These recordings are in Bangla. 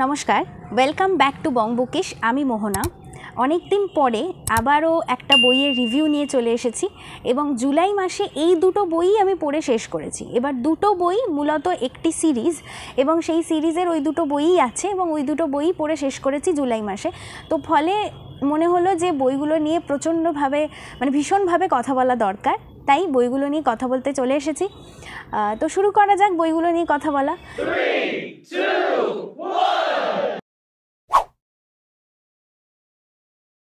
নমস্কার, welcome back to Bong bookish. আমি মোহনা। অনেক দিন পরে আবারও একটা বইয়ের রিভিউ নিয়ে চলে এসেছি এবং জুলাই মাসে এই দুটো বই আমি পড়ে শেষ করেছি। এবার দুটো বই মূলত একটি সিরিজ এবং সেই সিরিজের ওই দুটো বইই আছে এবং ওই দুটো বই পড়ে শেষ করেছি জুলাই মাসে। তো ফলে মনে হলো যে বইগুলো নিয়ে প্রচণ্ডভাবে ভীষণভাবে কথা বলা দরকার, তাই বইগুলো নিয়ে কথা বলতে চলে এসেছি। তো শুরু করা যাক বইগুলো নিয়ে কথা বলা। 3, 2, 1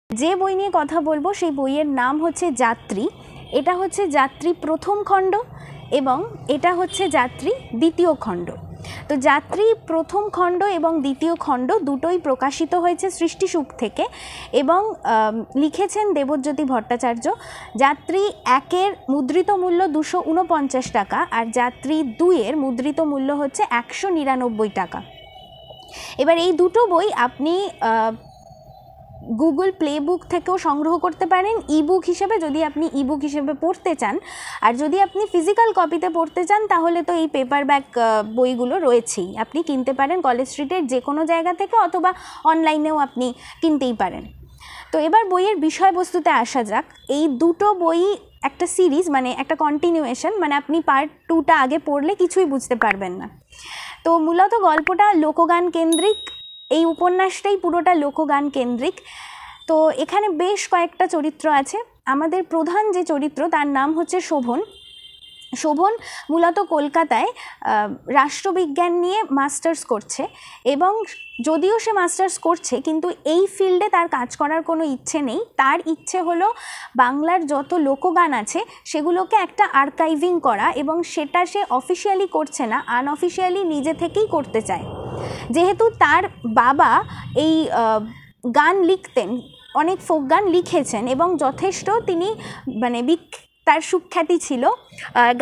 যে বই নিয়ে কথা বলবো সেই বইয়ের নাম হচ্ছে যাত্রী। এটা হচ্ছে যাত্রী প্রথম খণ্ড এবং এটা হচ্ছে যাত্রী দ্বিতীয় খণ্ড। তো যাত্রী প্রথম খণ্ড এবং দ্বিতীয় খণ্ড দুটোই প্রকাশিত হয়েছে সৃষ্টিসুখ থেকে এবং লিখেছেন দেবজ্যোতি ভট্টাচার্য। যাত্রী 1-এর মুদ্রিত মূল্য 249 টাকা আর যাত্রী 2-এর মুদ্রিত মূল্য হচ্ছে 199 টাকা। এবার এই দুটো বই আপনি গুগল প্লে বুক থেকেও সংগ্রহ করতে পারেন ইবুক হিসেবে, যদি আপনি ইবুক হিসেবে পড়তে চান। আর যদি আপনি ফিজিক্যাল কপিতে পড়তে চান তাহলে তো এই পেপারব্যাক বইগুলো রয়েছেই, আপনি কিনতে পারেন কলেজ স্ট্রিটের যে কোনো জায়গা থেকে অথবা অনলাইনেও আপনি কিনতেই পারেন। তো এবার বইয়ের বিষয়বস্তুতে আসা যাক। এই দুটো বই একটা সিরিজ, একটা কন্টিনিউয়েশন, আপনি পার্ট 2টা আগে পড়লে কিছুই বুঝতে পারবেন না। তো মূলত গল্পটা লোকগান কেন্দ্রিক, এই উপন্যাসটাই পুরোটা লোকগান কেন্দ্রিক। তো এখানে বেশ কয়েকটা চরিত্র আছে। আমাদের প্রধান যে চরিত্র তার নাম হচ্ছে শোভন। শোভন মূলত কলকাতায় রাষ্ট্রবিজ্ঞান নিয়ে মাস্টার্স করছে এবং যদিও সে মাস্টার্স করছে কিন্তু এই ফিল্ডে তার কাজ করার কোনো ইচ্ছে নেই। তার ইচ্ছে হলো বাংলার যত লোকগান আছে সেগুলোকে একটা আর্কাইভিং করা এবং সেটা সে অফিসিয়ালি করছে না, আনঅফিসিয়ালি নিজে থেকেই করতে চায়। যেহেতু তার বাবা এই গান লিখতেন, অনেক ফোক গান লিখেছেন এবং যথেষ্ট তিনি তার সুখ্যাতি ছিল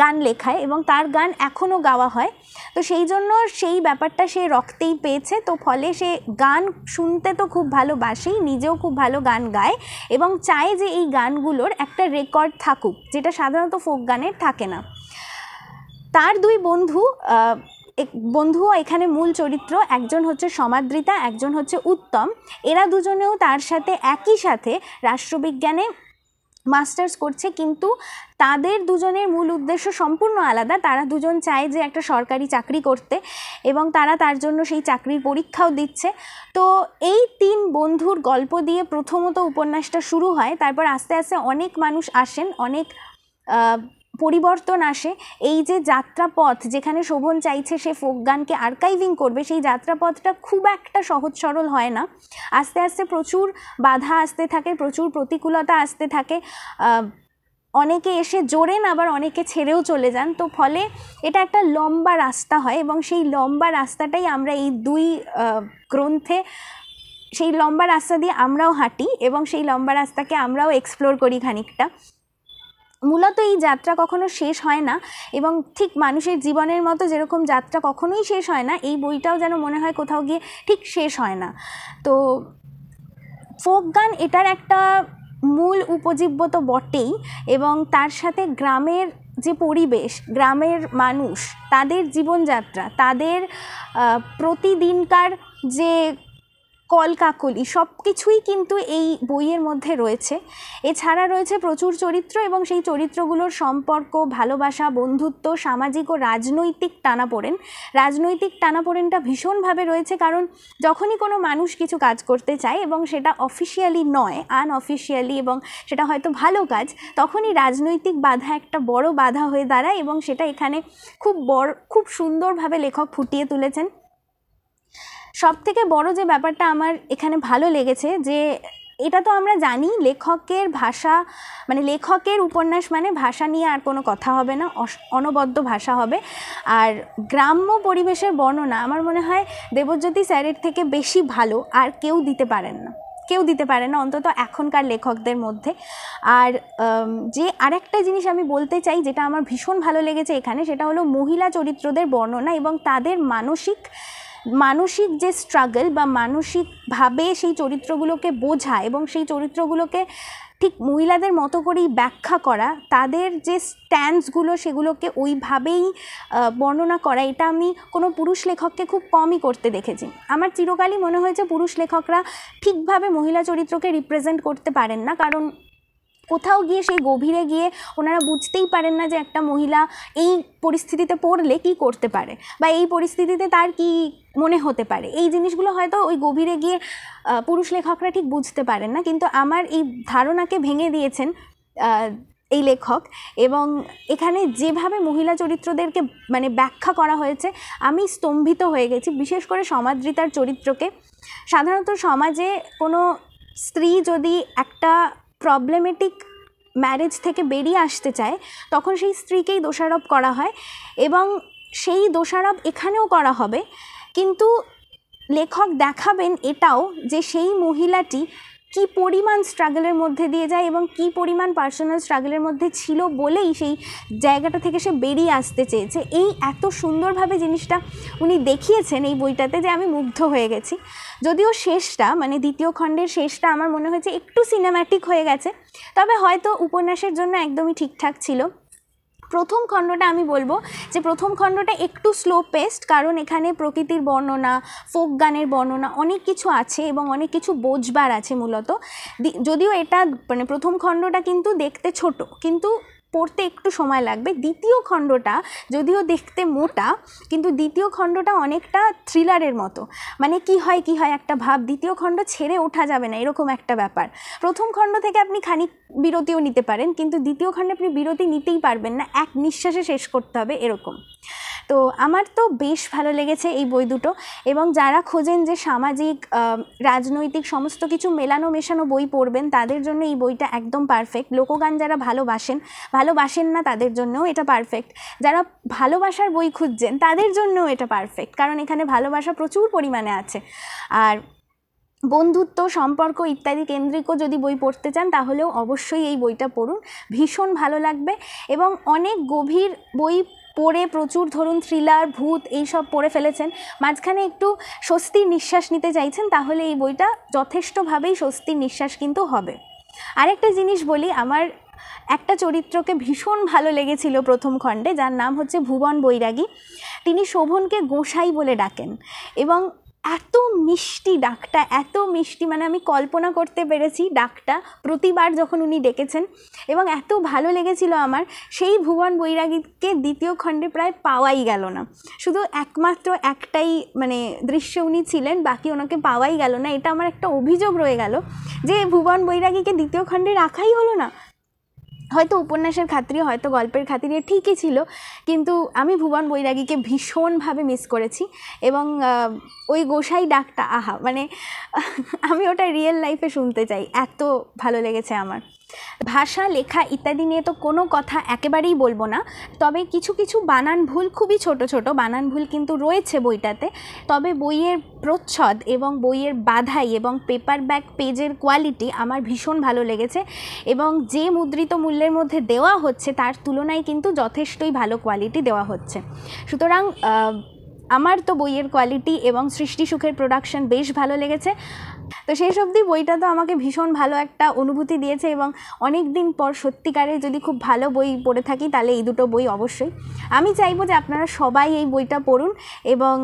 গান লেখায় এবং তার গান এখনও গাওয়া হয়। তো সেই জন্য সেই ব্যাপারটা সে রক্তেই পেয়েছে। তো ফলে সে গান শুনতে তো খুব ভালোবাসেই, নিজেও খুব ভালো গান গায় এবং চায় যে এই গানগুলোর একটা রেকর্ড থাকুক, যেটা সাধারণত ফোক গানের থাকে না। তার দুই বন্ধুও এখানে মূল চরিত্র, একজন হচ্ছে সমাদৃতা, একজন হচ্ছে উত্তম। এরা দুজনেও তার সাথে একই সাথে রাষ্ট্রবিজ্ঞানে মাস্টার্স করছে, কিন্তু তাদের দুজনের মূল উদ্দেশ্য সম্পূর্ণ আলাদা। তারা দুজন চায় যে একটা সরকারি চাকরি করতে এবং তারা তার জন্য সেই চাকরির পরীক্ষাও দিচ্ছে। তো এই 3 বন্ধুর গল্প দিয়ে প্রথমত উপন্যাসটা শুরু হয়। তারপর আস্তে আস্তে অনেক মানুষ আসেন, অনেক পরিবর্তন আসে। এই যে যাত্রাপথ, যেখানে শোভন চাইছে সে ফোক গানকে আর্কাইভিং করবে, সেই যাত্রাপথটা খুব একটা সহজ সরল হয় না। আস্তে আস্তে প্রচুর বাধা আসতে থাকে, প্রচুর প্রতিকূলতা আসতে থাকে। অনেকে এসে জোড়েন, আবার অনেকে ছেড়েও চলে যান। তো ফলে এটা একটা লম্বা রাস্তা হয় এবং সেই লম্বা রাস্তাটাই আমরা এই দুই গ্রন্থে, সেই লম্বা রাস্তা দিয়ে আমরাও হাঁটি এবং সেই লম্বা রাস্তাকে আমরাও এক্সপ্লোর করি খানিকটা। মূলত এই যাত্রা কখনো শেষ হয় না এবং ঠিক মানুষের জীবনের মতো যেরকম যাত্রা কখনোই শেষ হয় না, এই বইটাও যেন মনে হয় কোথাও গিয়ে ঠিক শেষ হয় না। তো ফোক গান এটার একটা মূল উপজীব্য তো বটেই এবং তার সাথে গ্রামের যে পরিবেশ, গ্রামের মানুষ, তাদের জীবনযাত্রা, তাদের প্রতিদিনকার যে কলকাকলি, সব কিছুই কিন্তু এই বইয়ের মধ্যে রয়েছে। এছাড়া রয়েছে প্রচুর চরিত্র এবং সেই চরিত্রগুলোর সম্পর্ক, ভালোবাসা, বন্ধুত্ব, সামাজিক ও রাজনৈতিক টানাপোড়েন। রাজনৈতিক টানাপোড়েনটা ভীষণভাবে রয়েছে, কারণ যখনই কোনো মানুষ কিছু কাজ করতে চায় এবং সেটা অফিসিয়ালি নয়, আনঅফিসিয়ালি, এবং সেটা হয়তো ভালো কাজ, তখনই রাজনৈতিক বাধা একটা বড় বাধা হয়ে দাঁড়ায় এবং সেটা এখানে খুব সুন্দরভাবে লেখক ফুটিয়ে তুলেছেন। সবথেকে বড় যে ব্যাপারটা আমার এখানে ভালো লেগেছে, যে এটা তো আমরা জানি লেখকের ভাষা, লেখকের উপন্যাস ভাষা নিয়ে আর কোনো কথা হবে না, অনবদ্য ভাষা হবে। আর গ্রাম্য পরিবেশের বর্ণনা আমার মনে হয় দেবজ্যোতি স্যারের থেকে বেশি ভালো আর কেউ দিতে পারেন না, অন্তত এখনকার লেখকদের মধ্যে। আর যে আরেকটা জিনিস আমি বলতে চাই, যেটা আমার ভীষণ ভালো লেগেছে এখানে, সেটা হলো মহিলা চরিত্রদের বর্ণনা এবং তাদের মানসিক যে স্ট্রাগল বা মানসিকভাবে সেই চরিত্রগুলোকে বোঝা এবং সেই চরিত্রগুলোকে ঠিক মহিলাদের মতো করেই ব্যাখ্যা করা, তাদের যে স্ট্যান্ডসগুলো সেগুলোকে ওইভাবেই বর্ণনা করা, এটা আমি কোনো পুরুষ লেখককে খুব কমই করতে দেখেছি। আমার চিরকালই মনে হয়েছে পুরুষ লেখকরা ঠিকভাবে মহিলা চরিত্রকে রিপ্রেজেন্ট করতে পারেন না, কারণ কোথাও গিয়ে সেই গভীরে গিয়ে ওনারা বুঝতেই পারেন না যে একটা মহিলা এই পরিস্থিতিতে পড়লে কি করতে পারে বা এই পরিস্থিতিতে তার কি মনে হতে পারে। এই জিনিসগুলো হয়তো ওই গভীরে গিয়ে পুরুষ লেখকরা ঠিক বুঝতে পারেন না, কিন্তু আমার এই ধারণাকে ভেঙে দিয়েছেন এই লেখক। এবং এখানে যেভাবে মহিলা চরিত্রদেরকে মানে ব্যাখ্যা করা হয়েছে আমি স্তম্ভিত হয়ে গেছি, বিশেষ করে সমাদৃতার চরিত্রকে। সাধারণত সমাজে কোনো স্ত্রী যদি একটা প্রবলেমেটিক ম্যারেজ থেকে বেরিয়ে আসতে চায় তখন সেই স্ত্রীকেই দোষারোপ করা হয়, এবং সেই দোষারোপ এখানেও করা হবে, কিন্তু লেখক দেখাবেন এটাও যে সেই মহিলাটি কি পরিমাণ স্ট্রাগলের মধ্যে দিয়ে যায় এবং কি পরিমাণ পার্সোনাল স্ট্রাগলের মধ্যে ছিল বলেই সেই জায়গাটা থেকে সে বেরিয়ে আসতে চেয়েছে। এই এত সুন্দরভাবে জিনিসটা উনি দেখিয়েছেন এই বইটাতে যে আমি মুগ্ধ হয়ে গেছি। যদিও শেষটা মানে দ্বিতীয় খণ্ডের শেষটা আমার মনে হয়েছে একটু সিনেম্যাটিক হয়ে গেছে, তবে হয়তো উপন্যাসের জন্য একদমই ঠিকঠাক ছিল। প্রথম খণ্ডটা আমি বলবো যে প্রথম খণ্ডটা একটু স্লো পেস্ট, কারণ এখানে প্রকৃতির বর্ণনা, ফোক গানের বর্ণনা অনেক কিছু আছে এবং অনেক কিছু বোঝবার আছে মূলত। যদিও এটা মানে প্রথম খণ্ডটা কিন্তু দেখতে ছোট, কিন্তু পড়তে একটু সময় লাগবে। দ্বিতীয় খণ্ডটা যদিও দেখতে মোটা, কিন্তু দ্বিতীয় খণ্ডটা অনেকটা থ্রিলারের মতো, মানে কি হয় একটা ভাব, দ্বিতীয় খণ্ড ছেড়ে ওঠা যাবে না এরকম একটা ব্যাপার। প্রথম খণ্ড থেকে আপনি খানিক বিরতিও নিতে পারেন, কিন্তু দ্বিতীয় খণ্ডে আপনি বিরতি নিতেই পারবেন না, এক নিঃশ্বাসে শেষ করতে হবে এরকম। তো আমার তো বেশ ভালো লেগেছে এই বই দুটো, এবং যারা খোঁজেন যে সামাজিক রাজনৈতিক সমস্ত কিছু মেলানো মেশানো বই পড়বেন তাদের জন্য এই বইটা একদম পারফেক্ট। লোকগান যারা ভালোবাসেন না তাদের জন্যও এটা পারফেক্ট। যারা ভালোবাসার বই খুঁজছেন তাদের জন্যও এটা পারফেক্ট, কারণ এখানে ভালোবাসা প্রচুর পরিমাণে আছে। আর বন্ধুত্ব, সম্পর্ক ইত্যাদি কেন্দ্রিকও যদি বই পড়তে চান তাহলেও অবশ্যই এই বইটা পড়ুন, ভীষণ ভালো লাগবে। এবং অনেক গভীর বই পড়ে প্রচুর ধরুন থ্রিলার, ভূত এইসব পড়ে ফেলেছেন, মাঝখানে একটু স্বস্তির নিঃশ্বাস নিতে চাইছেন, তাহলে এই বইটা যথেষ্টভাবেই স্বস্তির নিঃশ্বাস কিন্তু হবে। আরেকটা জিনিস বলি, আমার একটা চরিত্রকে ভীষণ ভালো লেগেছিল প্রথম খণ্ডে, যার নাম হচ্ছে ভুবন বৈরাগী। তিনি শোভনকে গোসাই বলে ডাকেন, এবং এত মিষ্টি ডাকটা, এত মিষ্টি, মানে আমি কল্পনা করতে পেরেছি ডাকটা প্রতিবার যখন উনি ডেকেছেন, এবং এত ভালো লেগেছিল আমার। সেই ভুবন বৈরাগীকে দ্বিতীয় খণ্ডে প্রায় পাওয়াই গেল না, শুধু একমাত্র একটাই মানে দৃশ্যে উনি ছিলেন, বাকি ওনাকে পাওয়াই গেল না। এটা আমার একটা অভিযোগ রয়ে গেল যে ভুবন বৈরাগীকে দ্বিতীয় খণ্ডে রাখাই হলো না। হয়তো উপন্যাসের খাতিরে, হয়তো গল্পের খাতিরে ঠিকই ছিল, কিন্তু আমি ভুবন বৈরাগীকে ভীষণভাবে মিস করেছি। এবং ওই গোসাই ডাকটা, আহা, মানে আমি ওটা রিয়েল লাইফে শুনতে চাই, এত ভালো লেগেছে আমার। ভাষা, লেখা ইত্যাদি নিয়ে তো কোনো কথা একেবারেই বলবো না, তবে কিছু কিছু বানান ভুল, খুবই ছোট ছোট বানান ভুল কিন্তু রয়েছে বইটাতে। তবে বইয়ের প্রচ্ছদ এবং বইয়ের বাঁধাই এবং পেপার ব্যাক পেজের কোয়ালিটি আমার ভীষণ ভালো লেগেছে, এবং যে মুদ্রিত মূল্যের মধ্যে দেওয়া হচ্ছে তার তুলনায় কিন্তু যথেষ্টই ভালো কোয়ালিটি দেওয়া হচ্ছে। সুতরাং আমার তো বইয়ের কোয়ালিটি এবং সৃষ্টি সুখের প্রোডাকশন বেশ ভালো লেগেছে। তো শেষ অবধি বইটা তো আমাকে ভীষণ ভালো একটা অনুভূতি দিয়েছে, এবং অনেক দিন পর সত্যিকারে যদি খুব ভালো বই পড়ে থাকি তাহলে এই দুটো বই অবশ্যই। আমি চাইবো যে আপনারা সবাই এই বইটা পড়ুন এবং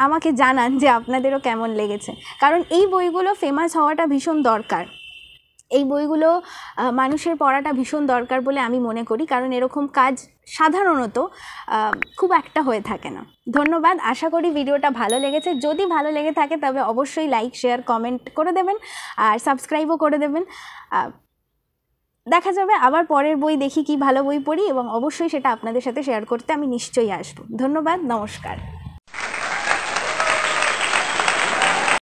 আমাকে জানান যে আপনাদেরও কেমন লেগেছে, কারণ এই বইগুলো ফেমাস হওয়াটা ভীষণ দরকার। এই বইগুলো মানুষের পড়াটা ভীষণ দরকার বলে আমি মনে করি, কারণ এরকম কাজ সাধারণত খুব একটা হয়ে থাকে না। ধন্যবাদ, আশা করি ভিডিওটা ভালো লেগেছে। যদি ভালো লেগে থাকে তবে অবশ্যই লাইক, শেয়ার, কমেন্ট করে দেবেন, আর সাবস্ক্রাইবও করে দেবেন। দেখা যাবে আবার পরের বই দেখি কি ভালো বই পড়ি, এবং অবশ্যই সেটা আপনাদের সাথে শেয়ার করতে আমি নিশ্চয়ই আসবো। ধন্যবাদ, নমস্কার।